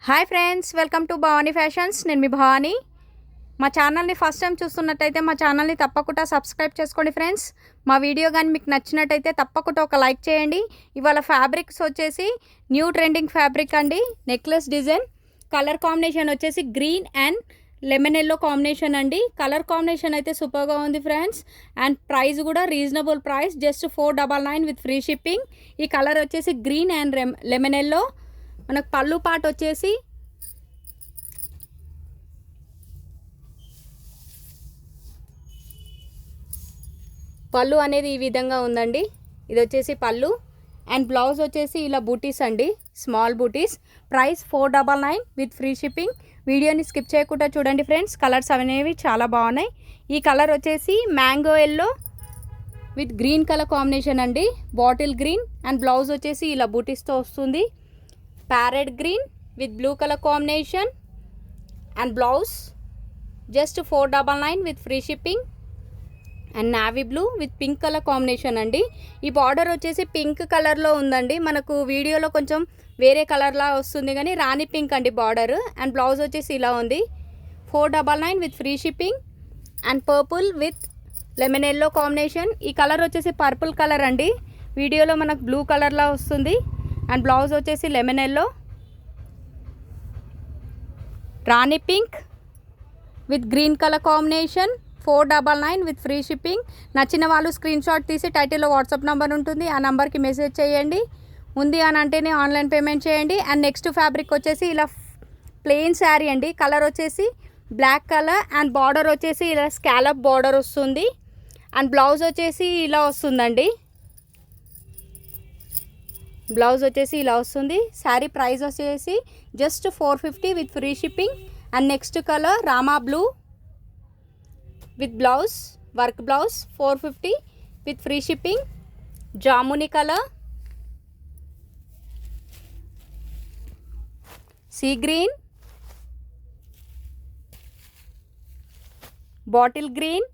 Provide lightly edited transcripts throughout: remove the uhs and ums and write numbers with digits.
Hi friends, welcome to Bhavani fashions. నేను మీ భవానీ. మా ఛానల్ని ఫస్ట్ టైం చూస్తున్నట్టయితే మా ఛానల్ని తప్పకుండా సబ్స్క్రైబ్ చేసుకోండి ఫ్రెండ్స్. మా వీడియో కానీ మీకు నచ్చినట్టయితే తప్పకుండా ఒక లైక్ చేయండి. ఇవాళ ఫ్యాబ్రిక్స్ వచ్చేసి న్యూ ట్రెండింగ్ ఫ్యాబ్రిక్ అండి. నెక్లెస్ డిజైన్, కలర్ కాంబినేషన్ వచ్చేసి green and lemon yellow combination అండి. కలర్ కాంబినేషన్ అయితే సూపర్గా ఉంది ఫ్రెండ్స్. అండ్ ప్రైస్ కూడా reasonable price, just 499 with free shipping. ఈ కలర్ వచ్చేసి గ్రీన్ అండ్ లెమన్ ఎల్లో. మనకు పళ్ళు పాట వచ్చేసి పళ్ళు అనేది ఈ విధంగా ఉందండి. ఇది వచ్చేసి పళ్ళు. అండ్ బ్లౌజ్ వచ్చేసి ఇలా బూటీస్ అండి, small booties. Price 499 with free shipping. వీడియోని స్కిప్ చేయకుండా చూడండి ఫ్రెండ్స్. కలర్స్ అనేవి చాలా బాగున్నాయి. ఈ కలర్ వచ్చేసి mango yellow with green colour combination అండి, బాటిల్ గ్రీన్. అండ్ బ్లౌజ్ వచ్చేసి ఇలా బూటీస్తో వస్తుంది. Parrot green with blue colour combination. And blouse just 499 with free shipping. And navy blue with pink colour combination అండి. ఈ బార్డర్ వచ్చేసి pink కలర్లో ఉందండి. మనకు వీడియోలో కొంచెం వేరే కలర్లా వస్తుంది కానీ రాణి పింక్ అండి బార్డర్. అండ్ బ్లౌజ్ వచ్చేసి ఇలా ఉంది. 499 with free shipping. And purple with lemon yellow combination. ఈ కలర్ వచ్చేసి పర్పుల్ కలర్ అండి, వీడియోలో మనకు బ్లూ కలర్లా వస్తుంది. అండ్ బ్లౌజ్ వచ్చేసి lemon yellow, Rani pink with green colour combination. 499 with free shipping. నచ్చిన వాళ్ళు స్క్రీన్ షాట్ తీసి టైటిల్లో వాట్సాప్ నెంబర్ ఉంటుంది, ఆ నెంబర్కి మెసేజ్ చేయండి. ఉంది అని అంటేనే ఆన్లైన్ పేమెంట్ చేయండి. అండ్ నెక్స్ట్ ఫ్యాబ్రిక్ వచ్చేసి ఇలా ప్లెయిన్ శారీ అండి. కలర్ వచ్చేసి బ్లాక్ కలర్. అండ్ బార్డర్ వచ్చేసి ఇలా స్కాలప్ బార్డర్ వస్తుంది. అండ్ బ్లౌజ్ వచ్చేసి ఇలా వస్తుందండి. బ్లౌజ్ వచ్చేసి ఇలా వస్తుంది. శారీ ప్రైస్ వచ్చేసి just 450 with free shipping. And next colour Rama blue with blouse, work blouse, 450 with free shipping. Jamuni colour, sea green, bottle green,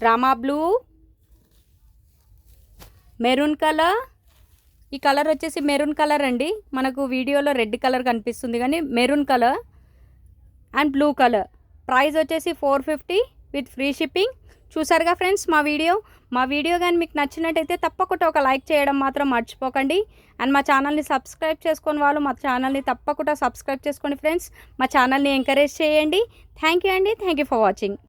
Rama blue, maroon colour. ఈ కలర్ వచ్చేసి మెరూన్ కలర్ అండి. మనకు వీడియోలో రెడ్ కలర్ కనిపిస్తుంది కానీ maroon colour. And blue colour. Price వచ్చేసి 450 with free shipping. చూసారుగా friends మా వీడియో కానీ మీకు నచ్చినట్టయితే తప్పకుండా ఒక లైక్ చేయడం మాత్రం మర్చిపోకండి. అండ్ మా ఛానల్ని సబ్స్క్రైబ్ చేసుకుని వాళ్ళు మా ఛానల్ని తప్పకుండా సబ్స్క్రైబ్ చేసుకోండి ఫ్రెండ్స్. మా ఛానల్ని ఎంకరేజ్ చేయండి. థ్యాంక్ యూ అండి. Thank you for watching.